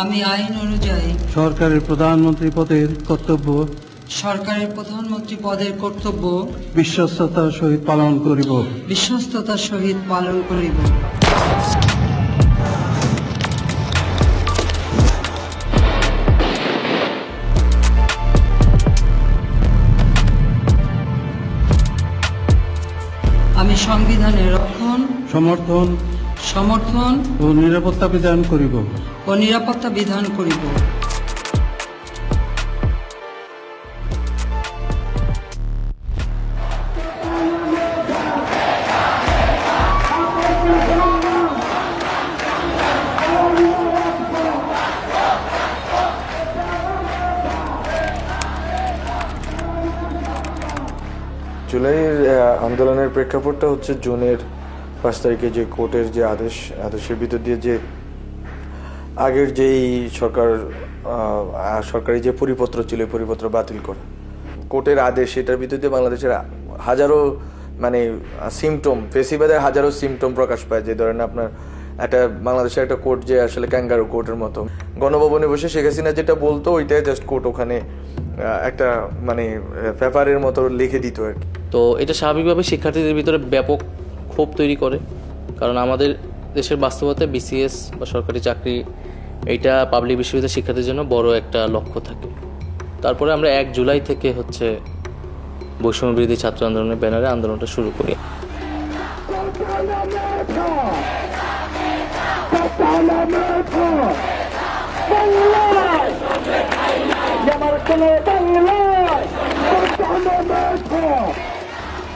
আমি আইন অনুযায়ী সরকারের প্রধানমন্ত্রী পদের কর্তব্য বিশ্বস্ততার সহিত পালন করিব। আমি সংবিধানের রক্ষণ, সমর্থন ও নিরাপত্তা বিধান করিব। জুলাইয়ের আন্দোলনের প্রেক্ষাপটটা হচ্ছে জুনের 5 তারিখে যে কোর্টের যে আদেশের ভিতর দিয়ে যে আগের যেই সরকারি যে পরিপত্র ছিল পরিপত্র বাতিল করা, কোর্টের আদেশ, এটার ভিতর দিয়ে বাংলাদেশের হাজারো সিমটম, ফেসিবাদের হাজারো সিমটম প্রকাশ পায়। যে ধরেন আপনার বাংলাদেশের একটা কোর্ট যে আসলে ক্যাঙ্গারু কোর্টের মতো, গণভবনে বসে শেখ হাসিনা যেটা বলতো ওইটাই জাস্ট কোর্ট ওখানে একটা পেপারের মতো লিখে দিত আর কি। তো এটা স্বাভাবিকভাবে শিক্ষার্থীদের ভিতরে ব্যাপক ক্ষোভ তৈরি করে, কারণ আমাদের দেশের বাস্তবতায় বিসিএস বা সরকারি চাকরি এইটা পাবলিক বিশ্ববিদ্যালয়ের শিক্ষার্থীর জন্য বড় একটা লক্ষ্য থাকে। তারপরে আমরা 1 জুলাই থেকে বৈষম্য বিরোধী ছাত্র আন্দোলনের ব্যানারে আন্দোলনটা শুরু করি।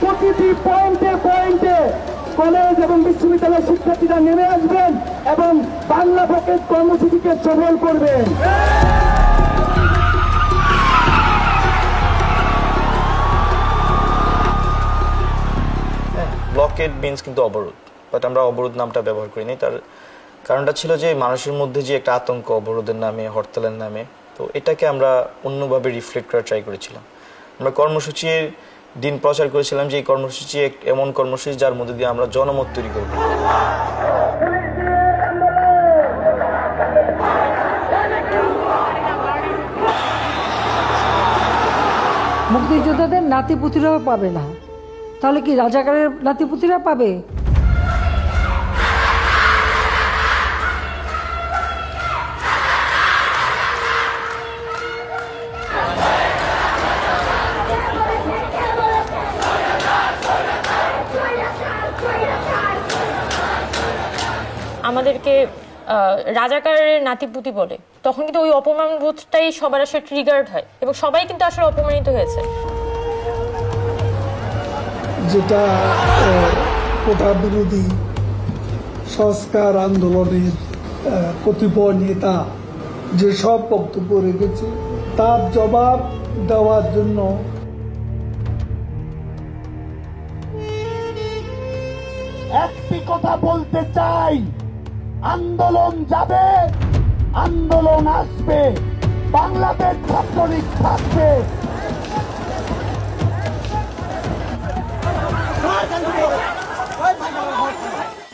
প্রতিটি পয়েন্টে কলেজ এবং বিশ্ববিদ্যালয়ের শিক্ষার্থীরা নেমে আসবেন এবং বাংলা পকেট কর্মসূচিকে সফল করবেন। ব্লকেড মিন্স কিন্তু অবরোধ, বাট আমরা অবরোধ নামটা ব্যবহার করিনি। তার কারণটা ছিল যে মানুষের মধ্যে যে একটা আতঙ্ক অবরোধের নামে, হরতালের নামে, তো এটাকে আমরা অন্যভাবে রিফ্লেক্ট করার ট্রাই করেছিলাম। আমরা কর্মসূচির দিন প্রচার করেছিলাম যে এই কর্মসূচি এমন কর্মসূচি যার মধ্যে দিয়ে আমরা জনমত তৈরি করব। মুক্তিযোদ্ধাদের নাতিপুতিরাও পাবে না, তাহলে কি রাজাকারের নাতিপুতিরা পাবে? আমাদেরকে রাজাকারের নাতিপুতি বলে, তখন কিন্তু ওই অপমান বোধটাই সবার আসলে ট্রিগার্ড হয় এবং সবাই কিন্তু আসলে অপমানিত হয়েছে। যেটা কোটা বিরোধী সংস্কার আন্দোলনের কতিপয় নেতা যেসব বক্তব্য রেখেছে তার জবাব দেওয়ার জন্য একটি কথা বলতে চাই, আন্দোলন যাবে, আন্দোলন আসবে, বাংলাদেশ ছাত্রলীগ থাকবে।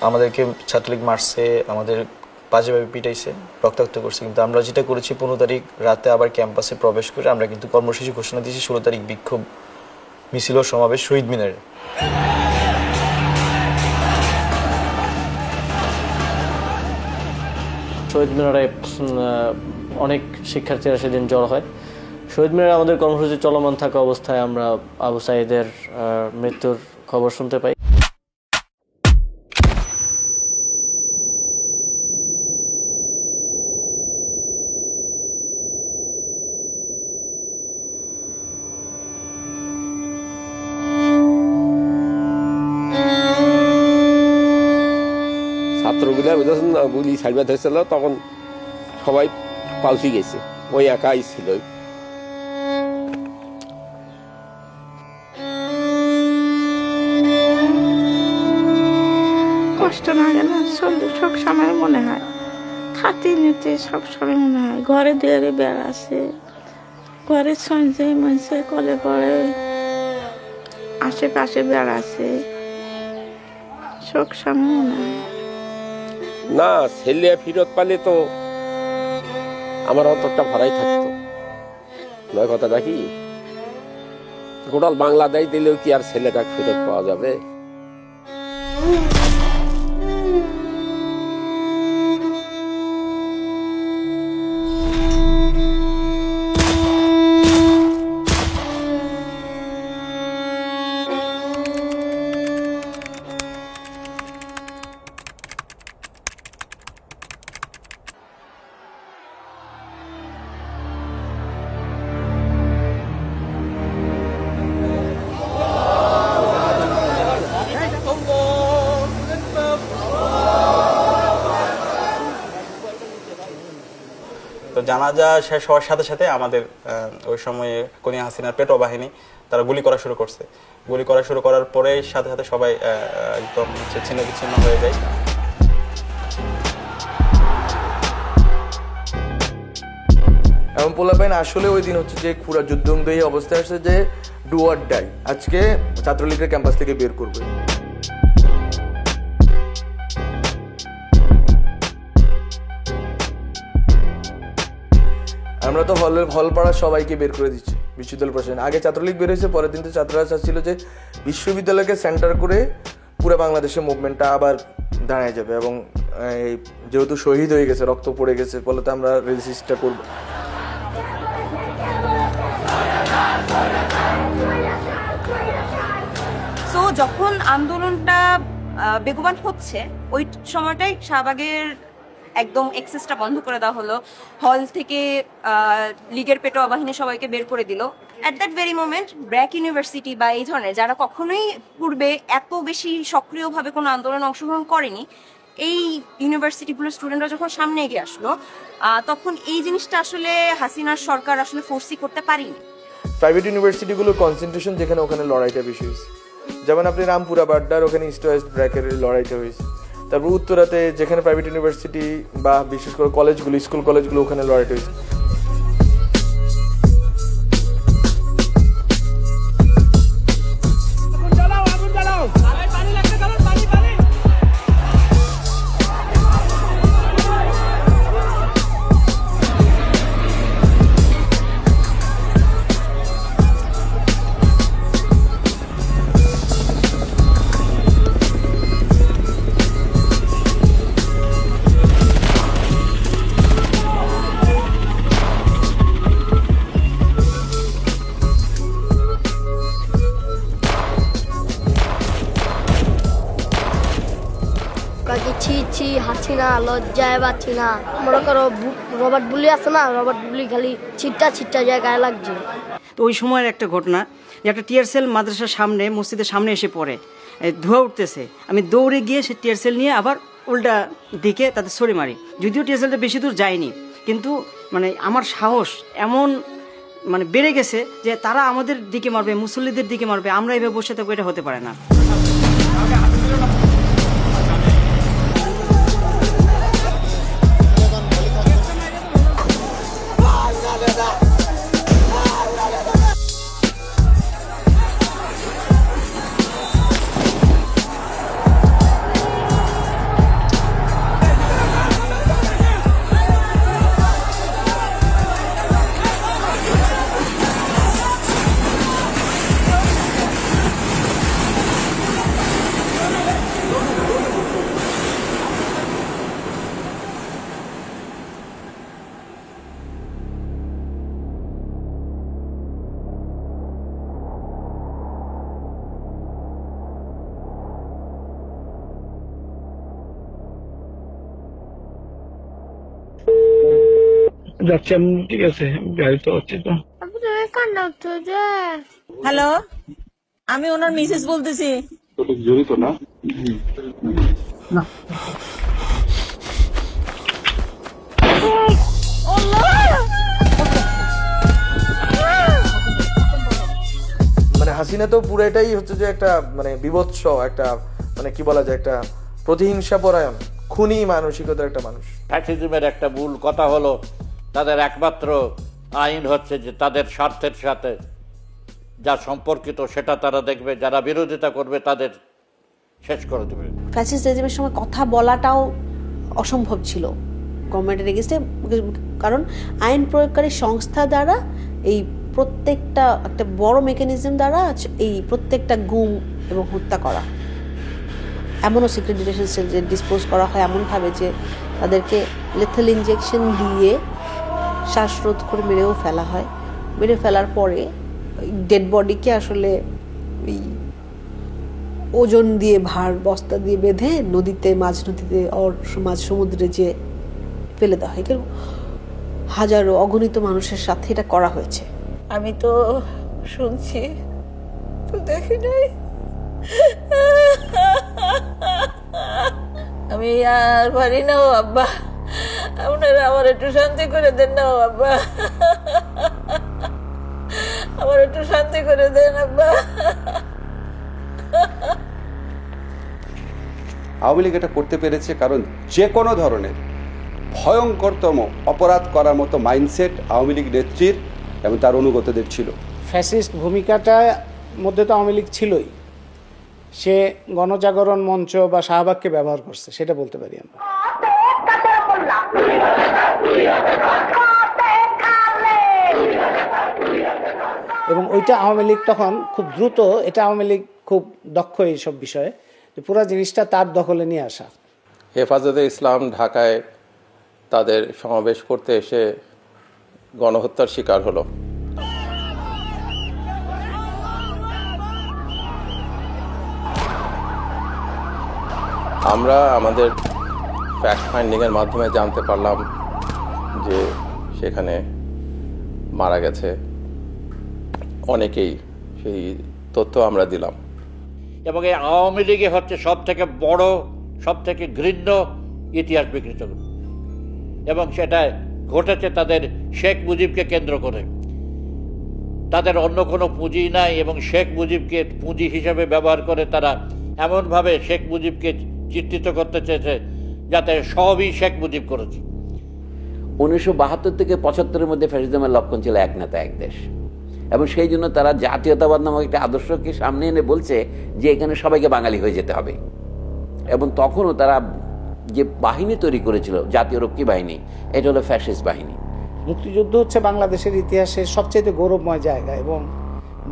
আমাদেরকে ছাত্রলীগ মারছে, আমাদের বাজেভাবে পিটাইছে, রক্তাক্ত করছে, কিন্তু আমরা যেটা করেছি 15 তারিখ রাতে আবার ক্যাম্পাসে প্রবেশ করে আমরা কিন্তু কর্মসূচি ঘোষণা দিয়েছি 16 তারিখ বিক্ষোভ মিছিল ও সমাবেশ শহীদ মিনারে। শহীদ মিনারে অনেক শিক্ষার্থীরা সেদিন জড়ো হয়। শহীদ মিনারে আমাদের কর্মসূচি চলমান থাকা অবস্থায় আমরা আবু সাঈদের মৃত্যুর খবর শুনতে পাই। ছাত্রগুলা গুলি ছাড়বা ধরেছিল, তখন সবাই পালসি গেছে, ওই একাই ছিল। কষ্ট না গেলে সব সময় মনে হয়, খাতি নিতে সব সময় মনে হয় ঘরে দেয়ারে বেড়া আছে, ঘরের সঞ্চয় মঞ্চে কলে পড়ে, আশেপাশে বেড়া আছে, সব সময় মনে হয় না ছেলে ফিরত পালে তো আমার অন্তরটা ভরাই থাকতো। নয় কথাটা কি, গোটাল বাংলাদেশ দিলেও কি আর ছেলেটা ফেরত পাওয়া যাবে? তো জানাজা শেষ হওয়ার সাথে সাথে আমাদের ওই সময়ে কোনিয়া হাসিনার পেটো বাহিনী তারা গুলি করা শুরু করছে। গুলি করা শুরু করার পরে সাথে সাথে সবাই একদম ছিন্ন বিচ্ছিন্ন হয়ে যায়। এবং পোলাপাইন আসলে ওই দিন হচ্ছে যে পুরা যুদ্ধংদেহী অবস্থায় আসছে যে ডু অর ডাই, আজকে ছাত্রলীগের ক্যাম্পাস থেকে বের করবে। আমরা তো হল পাড়ার সবাইকে বের করে দিচ্ছি বিশ্ববিদ্যালয় প্রশাসন। আগে ছাত্রলীগ বের হয়েছে, পরের দিন তো ছাত্ররা চাচ্ছিল যে বিশ্ববিদ্যালয়কে সেন্টার করে পুরো বাংলাদেশের মুভমেন্টটা আবার দাঁড়ায় যাবে, এবং যেহেতু শহীদ হয়ে গেছে, রক্ত পড়ে গেছে, ফলে তো আমরা রেজিস্টটা করব। সো যখন আন্দোলনটা বেগবান হচ্ছে ওই সময়টাই শাহবাগের একদম এক্সেসটা বন্ধ করে দেওয়া হলো, হল থেকে লীগের পেটোয়া বাহিনী সবাইকে বের করে দিল। At that very moment BRAC university বা এই ধরনের যারা কখনোই পূর্বে এত বেশি সক্রিয়ভাবে কোনো আন্দোলনে অংশগ্রহণ করেনি, এই ইউনিভার্সিটিগুলোর স্টুডেন্টরা যখন সামনে এগিয়ে আসলো, তখন এই জিনিসটা আসলে হাসিনার সরকার আসলে ফোর্সই করতে পারেনি। প্রাইভেট ইউনিভার্সিটিগুলোর কনসেন্ট্রেশন যেখানে, ওখানে লড়াইটা বেশি হয়েছে। যেমন আপনি রামপুরা বাড্ডার ওখানে ইস্ট ওয়েস্ট ব্র্যাকের লড়াইটা হয়েছে। তারপর উত্তরাতে যেখানে প্রাইভেট ইউনিভার্সিটি বা বিশেষ করে কলেজগুলো, স্কুল কলেজগুলো, ওখানে লড়াইটা হয়েছে। ছি হাসিনা লজ্জায় পাচ্ছি না। মনে করো রবার্ট বুলি আছে না, রবার্ট বুলি খালি ছিটটা জায়গায় লাগছে। তো ওই সময়ের একটা ঘটনা যে একটা টিয়ার সেল মাদ্রাসার সামনে, মসজিদের সামনে এসে পড়ে, ধোঁয়া উঠতেছে। আমি দৌড়ে গিয়ে সে টিয়ার সেল নিয়ে আবার উল্টা দিকে তাদের ছড়ি মারি। যদিও টিয়ার সেলটা বেশি দূর যায়নি, কিন্তু মানে আমার সাহস এমন মানে বেড়ে গেছে যে তারা আমাদের দিকে মারবে, মুসল্লিদের দিকে মারবে, আমরা এভাবে বসে থাকবো, এটা হতে পারে না। যাচ্ছি আমি, ঠিক আছে, গাড়ি তো হচ্ছে তো। হ্যালো, আমি ওনার মিসেস বলতেছি। জড়িত না? মানে হাসিনা তো পুরোটাই হচ্ছে যে একটা মানে বিভৎস একটা, মানে কি বলা যায়, একটা প্রতিহিংসা পরায়ণ, খুনি মানসিকতার একটা মানুষ। ফ্যাসিজমের একটা মূল কথা হলো তাদের একমাত্র আইন হচ্ছে যে তাদের স্বার্থের সাথে যা সম্পর্কিত সেটা তারা দেখবে, যারা বিরোধিতা করবে তাদের শেষ করে দেবে। ফ্যাসিস্ট রেজিমের সময় কথা বলাটাও অসম্ভব ছিল, গভর্নমেন্টের এগেইনস্টে, কারণ আইন প্রয়োগকারী সংস্থা দ্বারা এই প্রত্যেকটা একটা বড় মেকানিজম দ্বারা এই প্রত্যেকটা গুম এবং হত্যা করা। এমনও সিক্রেট ডিটেনশন সেল যে ডিসপোজ করা হয় এমনভাবে যে তাদেরকে লেথাল ইনজেকশন দিয়ে শ্বাসরোধ করে মেরেও ফেলা হয়। মেরে ফেলার পরে ডেড বডিকে আসলে ওই ওজন দিয়ে ভার বস্তা দিয়ে বেঁধে নদীতে, মাঝ নদীতে মাঝ সমুদ্রে যে ফেলে দেওয়া হয়। হাজারো অগণিত মানুষের সাথে এটা করা হয়েছে। আমি তো শুনছি, তো দেখি নাই। আমি আর পারি না ও আব্বা, আপনারা আমার একটু শান্তি করে দেন না ও আব্বা, আমার একটু শান্তি করে দেন আব্বা। আওয়ামী লীগ এটা করতে পেরেছে কারণ যে কোনো ধরনের ভয়ঙ্করতম অপরাধ করার মতো মাইন্ডসেট আওয়ামী লীগ নেত্রীর এবং তার অনুগতদের ছিল। ফ্যাসিস্ট ভূমিকাটার মধ্যে তো আওয়ামী লীগ ছিলই, সে গণজাগরণ মঞ্চ বা শাহবাগকে ব্যবহার করছে, সেটা বলতে পারি আমরা। এবং ওইটা আওয়ামী লীগ তখন খুব দ্রুত, এটা আওয়ামী লীগ খুব দক্ষ এইসব বিষয়ে, যে পুরো জিনিসটা তার দখলে নিয়ে আসা। হেফাজতে ইসলাম ঢাকায় তাদের সমাবেশ করতে এসে গণহত্যার শিকার হলো। আমরা আমাদের ফ্যাক্ট ফাইন্ডিংয়ের মাধ্যমে জানতে পারলাম যে সেখানে মারা গেছে অনেকেই, সেই তথ্য আমরা দিলাম। এবং এই আওয়ামী লীগে হচ্ছে সব থেকে বড়, সব থেকে ঘৃণ্য ইতিহাস বিকৃত, এবং সেটা ঘটেছে তাদের শেখ মুজিবকে কেন্দ্র করে। তাদের অন্য কোনো পুঁজি নাই এবং শেখ মুজিবকে পুঁজি হিসেবে ব্যবহার করে তারা এমনভাবে শেখ মুজিবকে চিত্রিত করতে চেয়েছে যাতে সবই শেখ মুজিব করেছে। 1972 থেকে 75-এর মধ্যে ফ্যাসিজমের লক্ষণ ছিল এক নেতা এক দেশ, এবং সেই জন্য তারা জাতীয়তাবাদ নামক একটা আদর্শকে সামনে এনে বলছে যে এখানে সবাইকে বাঙালি হয়ে যেতে হবে। এবং তখনও তারা যে বাহিনী তৈরি করেছিল, জাতীয় রক্ষী বাহিনী, এটা হলো ফ্যাসিস্ট বাহিনী। মুক্তিযুদ্ধ হচ্ছে বাংলাদেশের ইতিহাসের সবচেয়ে গৌরবময় জায়গা এবং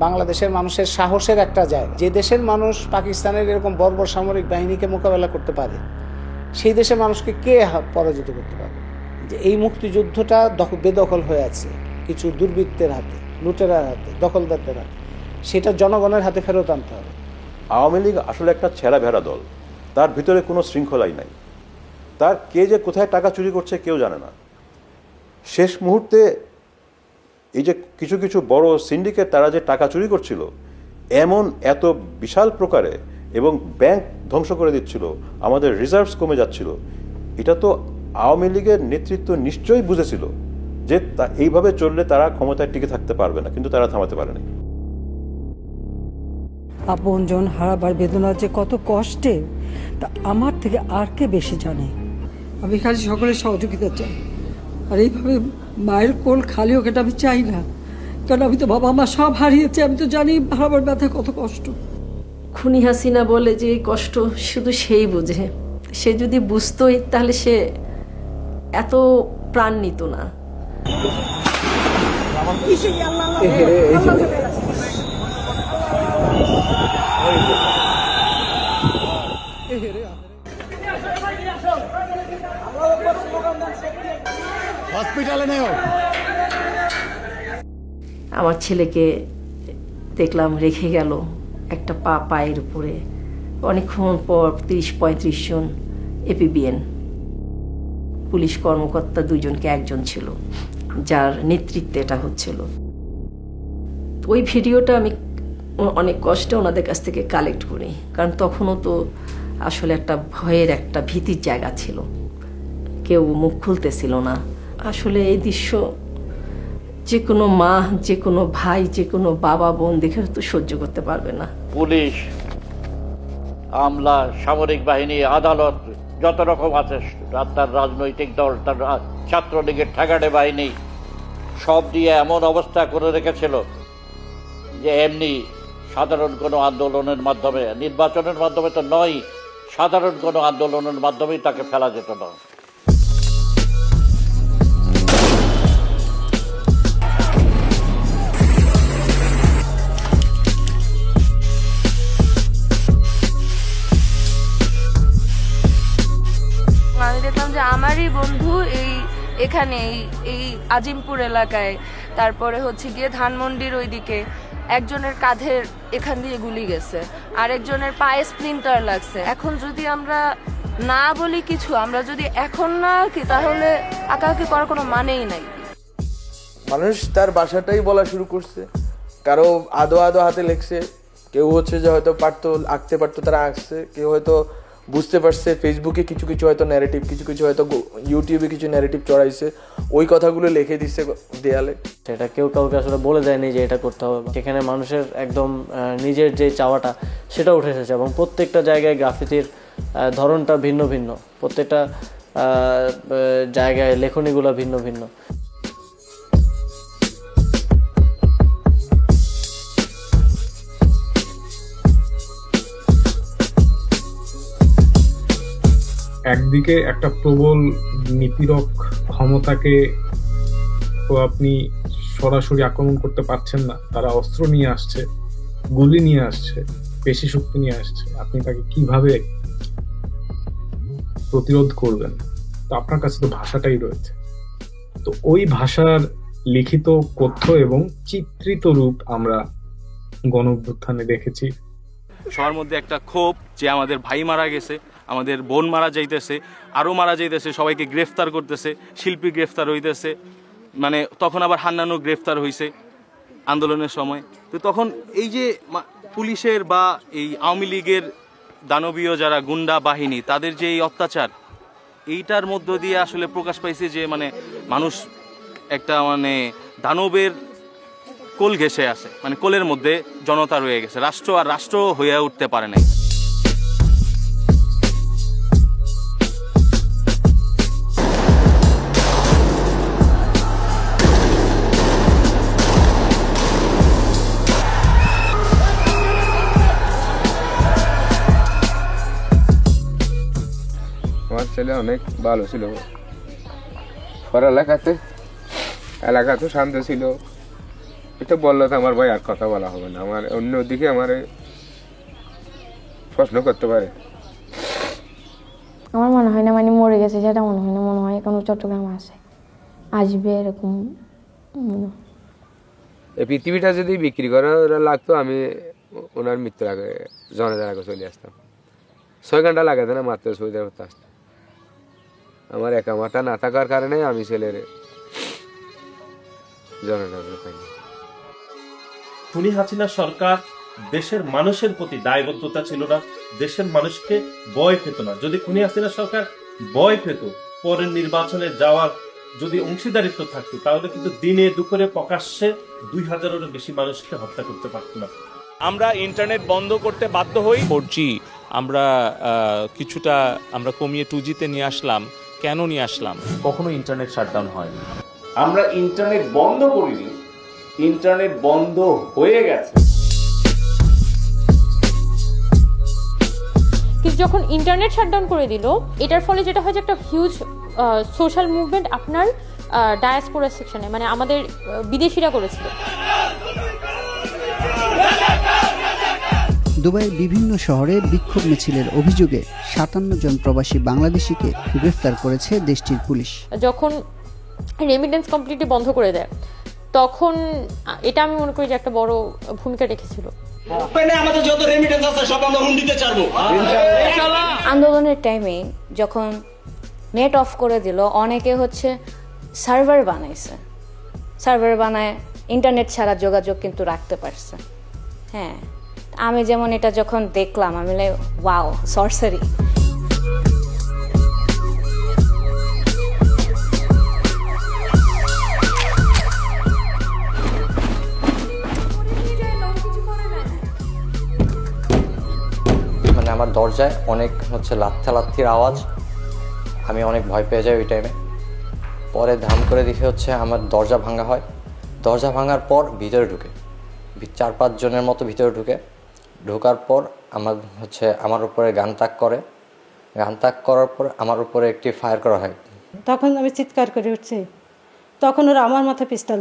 বাংলাদেশের মানুষের সাহসের একটা জায়গা। যে দেশের মানুষ পাকিস্তানের এরকম বর্বর সামরিক বাহিনীকে মোকাবেলা করতে পারে, সেই দেশের মানুষকে কে পরাজিত করতে পারে? যে এই মুক্তিযুদ্ধটা বেদখল হয়ে আছে কিছু দুর্বৃত্তের হাতে, লুটেরার হাতে, দখলদারদের হাতে, সেটা জনগণের হাতে ফেরত আনতে হবে। আওয়ামী লীগ আসলে একটা ছেঁড়া ভেড়া দল, তার ভিতরে কোনো শৃঙ্খলাই নাই। তার কে যে কোথায় টাকা চুরি করছে কেউ জানে না। শেষ মুহূর্তে এই যে কিছু কিছু বড় সিন্ডিকেট তারা যে টাকা চুরি করছিল এমন এত বিশাল প্রকারে, এবং ব্যাংক ধ্বংস করে দিচ্ছিল, আমাদের রিজার্ভস কমে যাচ্ছিল, এটা তো আওয়ামী লীগের নেতৃত্ব নিশ্চয়ই বুঝেছিল যে এইভাবে চললে তারা ক্ষমতায় টিকে থাকতে পারবে না, কিন্তু তারা থামাতে পারেনি। আপনজন হারাবার বেদনা যে কত কষ্টে, তা আমার থেকে আর কে বেশি জানে। আমি খালি সকলের সহযোগিতা চাই, আর এইভাবে মায়ের কোল খালি হোক এটা আমি চাই না, কারণ আমি তো বাবা মা সব হারিয়েছি, আমি তো জানি হারাবার ব্যথা কত কষ্ট। খুনি হাসিনা বলে যে এই কষ্ট শুধু সেই বুঝে, সে যদি বুঝতোই তাহলে সে এত প্রাণ নিত না। আমার ছেলেকে দেখলাম রেখে গেল একটা পায়ের উপরে, অনেকক্ষণ পর 30-35 জন এপিবিএন পুলিশ কর্মকর্তা, 2 জনকে 1 জন ছিল যার নেতৃত্বে এটা হচ্ছিল। ওই ভিডিওটা আমি অনেক কষ্টে ওনাদের কাছ থেকে কালেক্ট করি, কারণ তখনও তো আসলে একটা ভয়ের, একটা ভীতির জায়গা ছিল, কেউ মুখ খুলতেছিল না। আসলে এই দৃশ্য যে কোনো মা, যে কোনো ভাই, যে কোনো বাবা বোন দেখে তো সহ্য করতে পারবে না। পুলিশ, আমলা, সামরিক বাহিনী, আদালত, যত রকম আছে, তার রাজনৈতিক দল, তার ছাত্রলীগের ঠেকাটে বাহিনী, সব দিয়ে এমন অবস্থা করে রেখেছিল যে এমনি সাধারণ কোনো আন্দোলনের মাধ্যমে, নির্বাচনের মাধ্যমে তো নয়, সাধারণ কোনো আন্দোলনের মাধ্যমেই তাকে ফেলা যেত না। এখানে এই আজিমপুর এলাকায়, তারপরে হচ্ছে গিয়ে ধানমন্ডির ওইদিকে একজনের কাঁধের এখান দিয়ে গুলি গেছে, আরেকজনের পায়ে স্প্লিন্টার লাগছে। এখন যদি আমরা না বলি কিছু, আমরা যদি এখন না কি, তাহলে আঁকাআঁকি করার কোনো মানেই নাই। মানুষ তার বাসাটাই বলা শুরু করছে, কারো আদো হাতে লেখছে, কেউ হচ্ছে যে হয়তো পারতো আঁকতে পারতো তারা আঁকছে, কেউ হয়তো বুঝতে পারছে, ফেসবুকে কিছু কিছু হয়তো ন্যারেটিভ, কিছু কিছু হয়তো ইউটিউবে কিছু ন্যারেটিভ চড়াইছে, ওই কথাগুলো লিখে দিচ্ছে দেয়ালে। সেটা কেউ কাউকে আসলে বলে দেয়নি যে এটা করতে হবে। সেখানে মানুষের একদম নিজের যে চাওয়াটা সেটা উঠে এসেছে, এবং প্রত্যেকটা জায়গায় গ্রাফিতির ধরনটা ভিন্ন ভিন্ন, প্রত্যেকটা জায়গায় লেখনীগুলো ভিন্ন ভিন্ন। একদিকে একটা প্রবল নিপীড়ক ক্ষমতাকে তো আপনি সরাসরি আক্রমণ করতে পারছেন না, তারা অস্ত্র নিয়ে আসছে, গুলি নিয়ে আসছে, পেশি শক্তি নিয়ে আসছে, আপনি তাকে কিভাবে প্রতিরোধ করবেন? তো আপনার কাছে তো ভাষাটাই রয়েছে, তো ওই ভাষার লিখিত, কথ্য এবং চিত্রিত রূপ আমরা গণ অভ্যুত্থানে দেখেছি। সবার মধ্যে একটা ক্ষোভ যে আমাদের ভাই মারা গেছে, আমাদের বোন মারা যাইতেছে, আরও মারা যাইতেছে, সবাইকে গ্রেফতার করতেছে, শিল্পী গ্রেফতার হইতেছে, মানে তখন আবার হান্নানও গ্রেফতার হয়েছে আন্দোলনের সময়। তো তখন এই যে পুলিশের বা এই আওয়ামী লীগের দানবীয় যারা গুন্ডা বাহিনী, তাদের যে এই অত্যাচার, এইটার মধ্য দিয়ে আসলে প্রকাশ পাইছে যে মানে মানুষ একটা মানে দানবের কোল ঘেঁষে আছে, মানে কোলের মধ্যে জনতা রয়ে গেছে, রাষ্ট্র আর রাষ্ট্র হয়ে উঠতে পারে নাই। আমার ছেলে অনেক ভালো ছিল, পড়ালেখাতে এলাকাতে শান্ত ছিল। এটা বললো তো আমার ভাই আর কথা বলা হবে না, আমার অন্যদিকে আমার প্রশ্ন করতে পারে। আমার মনে হয় না মানে মরে গেছে, যেটা মনে হয় না, মনে হয় এখন চট্টগ্রামে আসবে এরকম। এই পৃথিবীটা যদি বিক্রি করা লাগতো, আমি ওনার মৃত্যুর আগে জনতার আগে চলে আসতাম। 6 ঘন্টা লাগাতে না মাত্র সুবিধা করতে আসতাম। আমার একামাটা না থাকার কারণে আমি ছেলের জনতার পাইনি। খুনি হাসিনা সরকার দেশের মানুষের প্রতি দায়বদ্ধতা ছিল না, দেশের মানুষকে ভয় পেত না। যদি খুনি হাসিনা সরকার ভয় পেত, পরের নির্বাচনে যাওয়ার যদি অংশীদারিত্ব থাকতো, তাহলে কিন্তু দিনে দুপুরে প্রকাশ্যে 2000-এরও বেশি মানুষকে হত্যা করতে পারতো না। আমরা ইন্টারনেট বন্ধ করতে বাধ্য হই। 4G আমরা কিছুটা আমরা কমিয়ে 2G-তে নিয়ে আসলাম। কেন নিয়ে আসলাম? কখনো ইন্টারনেট শাটডাউন হয়নি। আমরা ইন্টারনেট বন্ধ করিনি, ইন্টারনেট বন্ধ হয়ে গেছে। কিন্তু যখন ইন্টারনেট শাটডাউন করে দিল, এটার ফলে যেটা হয় যে একটা হিউজ সোশ্যাল মুভমেন্ট আপনার ডায়াসপোরা সেকশনে, মানে আমাদের বিদেশিরা করেছিল। দুবাইয়ের বিভিন্ন শহরে বিক্ষোভ মিছিলের অভিযোগে 57 জন প্রবাসী বাংলাদেশিকে গ্রেফতার করেছে দেশটির পুলিশ। যখন রেমিটেন্স কমপ্লিটলি বন্ধ করে দেয়, তখন এটা আমি মনে করি যে একটা বড় ভূমিকা রেখেছিল। আমাদের যত রেমিটেন্স আছে সব আমরা হুন্ডিতে ছাড়বো। আন্দোলনের টাইমে যখন নেট অফ করে দিল, অনেকে হচ্ছে সার্ভার বানাইছে, সার্ভার বানায় ইন্টারনেট ছাড়া যোগাযোগ কিন্তু রাখতে পারছে। হ্যাঁ, আমি যেমন এটা যখন দেখলাম, আমি লাইক ওয়াও, সরসারি। মানে আমার দরজায় অনেক হচ্ছে লাথির আওয়াজ, আমি অনেক ভয় পেয়ে যাই ওই টাইমে। পরে ধাম করে দেখে হচ্ছে আমার দরজা ভাঙা হয়। দরজা ভাঙার পর ভিতরে ঢুকে 4-5 জনের মতো ভিতরে ঢোকার পর আমার উপরে গান তাক করার পর আমার উপরে একটি ফায়ার করা হয়। তখন আমি চিৎকার করে উঠছি, তখন ওরা আমার মাথায় পিস্তল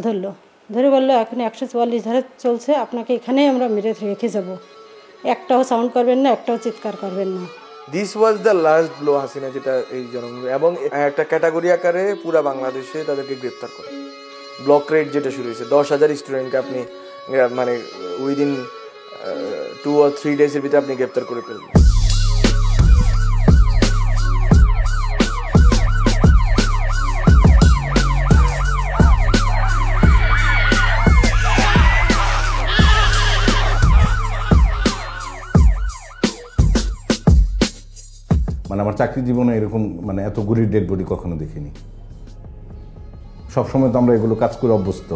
ধরে বললো, এখন 144 ধারা চলছে, আপনাকে এখানেই আমরা মেরে রেখে যাব, একটাও সাউন্ড করবেন না, একটাও চিৎকার করবেন না। This was the last blow Hasina, যেটা এই জনগণ এবং একটা ক্যাটাগরি আকারে পুরা বাংলাদেশে তাদেরকে গ্রেপ্তার করে। ব্লক রেড যেটা শুরু হয়েছে, 10,000 স্টুডেন্টকে আপনি মানে উইদিন 2 or 3 ডেজের ভিতরে আপনি গ্রেপ্তার করে ফেলবেন। মানে আমার চাকরি জীবনে এরকম মানে এত গুড়ির ডেড বডি কখনো দেখিনি। সবসময় তো আমরা এগুলো কাজ করে অভ্যস্ত,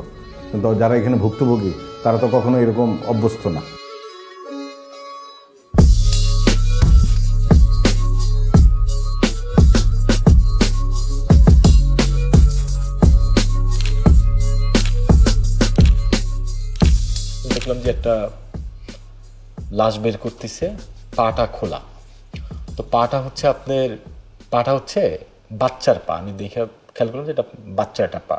কিন্তু যারা এখানে ভুক্তভোগী তারা তো কখনো এরকম অভ্যস্ত না। দেখলাম যে একটা লাশ বের করতেছে, পাটা খোলা। তো পাটা হচ্ছে বাচ্চার পা। আমি দেখে খেয়াল করলাম যে এটা বাচ্চার একটা পা।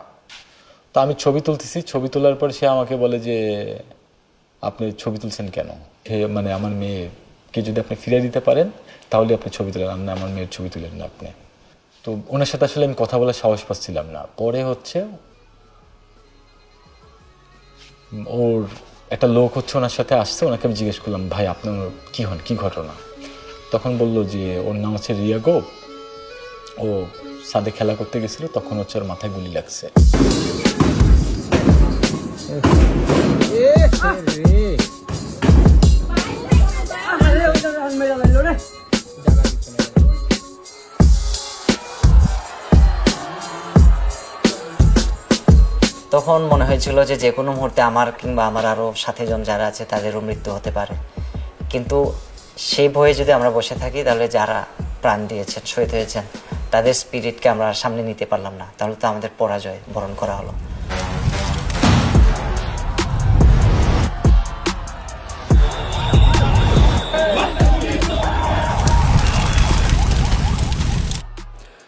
তো আমি ছবি তুলতেছি, ছবি তোলার পর সে আমাকে বলে যে আপনি ছবি তুলছেন কেন? মানে আমার মেয়েকে যদি আপনি ফিরিয়ে দিতে পারেন তাহলে আপনি ছবি তুলেন, না আমার মেয়ের ছবি তুলেন না আপনি। তো ওনার সাথে আসলে আমি কথা বলার সাহস পাচ্ছিলাম না। পরে হচ্ছে ওর একটা লোক হচ্ছে ওনার সাথে আসছে, ওনাকে আমি জিজ্ঞেস করলাম ভাই আপনার কি ঘটনা? তখন বললো যে ওর নাম হচ্ছে রিয়াগো, ও সাদে খেলা করতে গেছিল, তখন হচ্ছে ওর মাথায় গুলি লাগছে। তখন মনে হয়েছিল যে কোনো মুহূর্তে আমার কিংবা আমার আরো সাথীজন যারা আছে তাদেরও মৃত্যু হতে পারে, কিন্তু সেই ভয়ে যদি আমরা বসে থাকি তাহলে যারা প্রাণ দিয়েছেন, শহীদ হয়েছেন, তাদের স্পিরিটকে আমরা সামনে নিতে পারলাম না, তাহলে তো আমাদের পরাজয় বরণ করা হলো।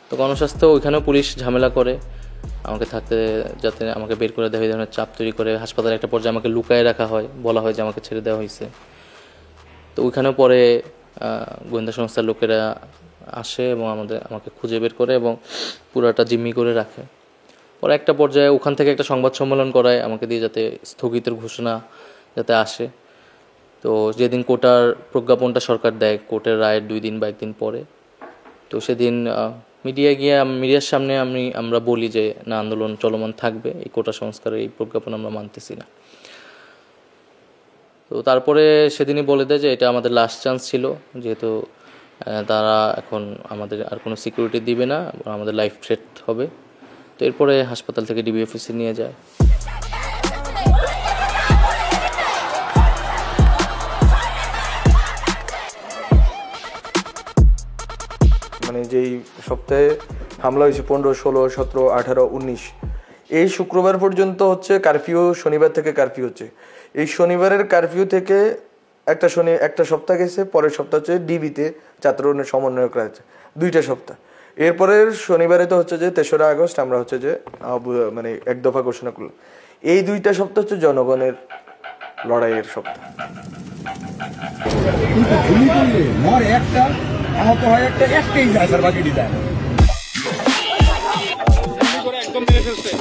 তো গণস্বাস্থ্য ওইখানেও পুলিশ ঝামেলা করে আমাকে থাকতে, যাতে আমাকে বের করে দেওয়া, এই ধরনের চাপ তৈরি করে। হাসপাতালে একটা পর্যায়ে আমাকে লুকায় রাখা হয়, বলা হয় যে আমাকে ছেড়ে দেওয়া হয়েছে। তো ওইখানেও পরে গোয়েন্দা সংস্থার লোকেরা আসে এবং আমাকে খুঁজে বের করে এবং পুরাটা জিম্মি করে রাখে। পরে একটা পর্যায়ে ওখান থেকে একটা সংবাদ সম্মেলন করায় আমাকে দিয়ে, যাতে স্থগিতের ঘোষণা যাতে আসে। তো যেদিন কোটার প্রজ্ঞাপনটা সরকার দেয়, কোর্টের রায়ের 2 দিন বা 1 দিন পরে, তো সেদিন মিডিয়ার সামনে আমরা বলি যে না, আন্দোলন চলমান থাকবে, এই কোটা সংস্কারের এই প্রজ্ঞাপন আমরা মানতেছি না। তো তারপরে সেদিনই বলে দেয় যে এটা আমাদের লাস্ট চান্স ছিল, যেহেতু তারা এখন আমাদের আর কোনো সিকিউরিটি দিবে না, আমাদের লাইফ থ্রেট হবে। তো এরপরে হাসপাতাল থেকে ডিবি অফিসে নিয়ে যায়। মানে যেই সপ্তাহে হামলা হয়েছে 15, 16, 17, 18, 19, এই শুক্রবার পর্যন্ত হচ্ছে কারফিউ, শনিবার থেকে কারফিউ হচ্ছে। এই শনিবারের কারফিউ থেকে একটা সপ্তাহ গেছে, পরের সপ্তাহ হচ্ছে ডিবিতে ছাত্র সমন্বয়করা আছে 2টা সপ্তাহ। এরপরের শনিবারে তো হচ্ছে যে 3রা আগস্ট আমরা হচ্ছে যে মানে 1 দফা ঘোষণা করলাম। এই 2টা সপ্তাহ হচ্ছে জনগণের লড়াইয়ের সপ্তাহ। একটাই যায় স্যার, বাকি ডিজাইন একদম মেরে ফেলছে।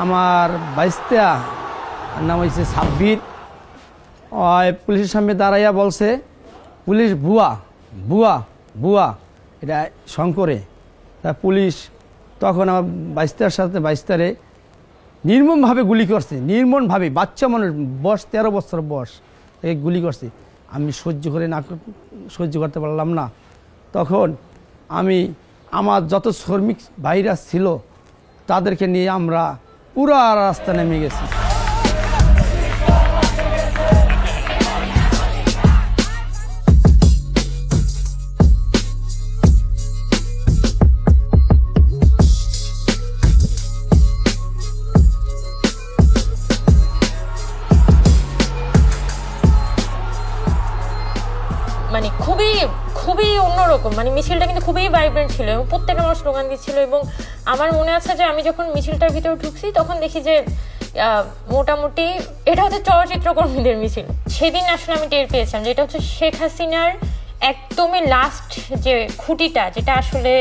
আমার বাইস্তা নাম হয়েছে সাব্বির, পুলিশের সামনে দাঁড়াইয়া বলছে পুলিশ ভুয়া ভুয়া ভুয়া, এটা শঙ্করে। তা পুলিশ তখন আমার বাইস্তারে নির্মমভাবে গুলি করছে, নির্মমভাবে। বাচ্চা মানুষ, বয়স 13 বছর বয়স, তাকে গুলি করছে। আমি সহ্য করতে পারলাম না। তখন আমি আমার যত শ্রমিক ভাইরা ছিল তাদেরকে নিয়ে আমরা পুরা রাস্তা নেমে গেছি। মানে খুবই অন্যরকম, মানে মিছিলটা কিন্তু খুবই ভাইব্রেন্ট ছিল এবং প্রত্যেকটা মানুষ স্লোগান দিচ্ছিল। এবং আমার মনে আছে যে আমি যখন মিছিলটার ভিতরে ঢুকছি তখন দেখি যে মোটামুটি এটা হচ্ছে চলচ্চিত্র কর্মীদের মিছিল। সেদিন আসলে আমি টের পেয়েছিলাম যে এটা হচ্ছে শেখ হাসিনার একদমই লাস্ট যে খুঁটিটা, যেটা আসলে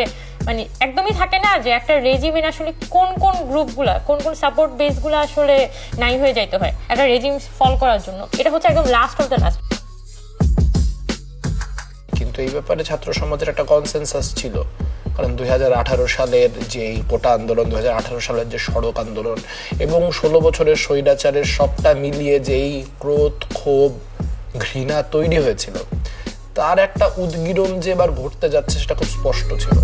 মানে একদমই থাকে না যে একটা রেজিমের আসলে কোন কোন গ্রুপগুলা, কোন কোন সাপোর্ট বেসগুলো আসলে নাই হয়ে যাইতে হয় একটা রেজিম ফল করার জন্য। এটা হচ্ছে একদম লাস্ট অফ দ্য লাস্ট। কিন্তু এই ব্যাপারে ছাত্র সমাজের একটা কনসেনসাস ছিল, কারণ 2018 সালের যে কোটা আন্দোলন, 2018 সালের যে সড়ক আন্দোলন এবং 16 বছরের স্বৈরাচারের সবটা মিলিয়ে যেই ক্রোধ, ক্ষোভ, ঘৃণা তৈরি হয়েছিল, তার একটা উদ্গীরণ যে এবার ঘটতে যাচ্ছে সেটা খুব স্পষ্ট ছিল।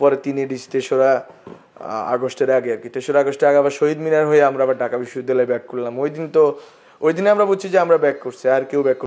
পরে 3 আগস্টের আগে আর কি, 3 আগস্টের আগে আবার শহীদ মিনার হয়ে আমরা আবার ঢাকা বিশ্ববিদ্যালয়ে ব্যাক করলাম। ওই দিনে আমরা বুঝছি যে আমরা ব্যাক করছি, আর কেউ ব্যাক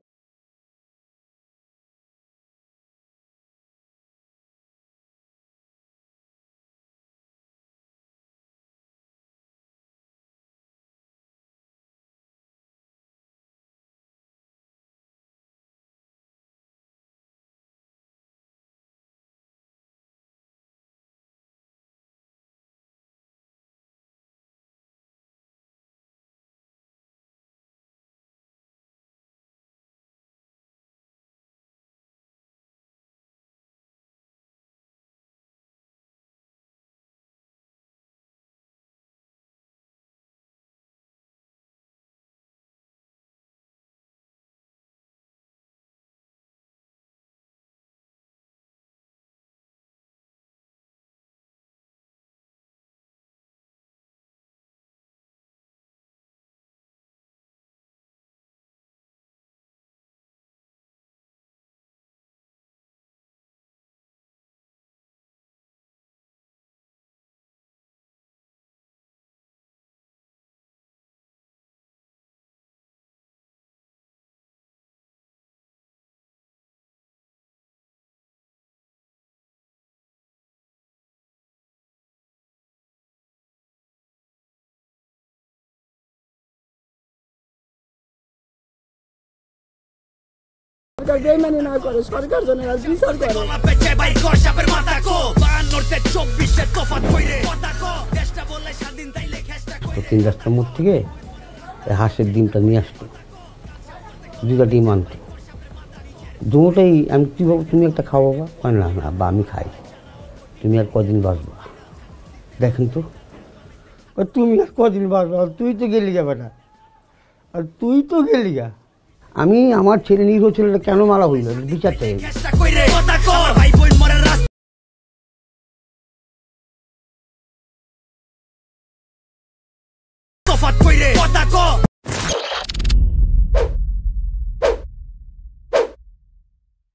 বেইমানি না করে, সরকার যেন বিচার করে। তিন রাস্তার মোড় থেকে হাঁসের ডিমটা নিয়ে আসতো, 2টা ডিম আনতো, দুটোটাই আমি কি বলবো, তুমি একটা খাও বাবা, না না বা আমি খাই, তুমি আর কদিন বাঁচবা, দেখেন তো তুমি আর কদিন বাঁচবা, তুই তো গেলি যাবে না, আর তুই তো গেলি গা, আমি আমার ছেলে নিরীহ ছেলেটা কেন মারা হইল বিচার চাই। তফাত কইরে কথা ক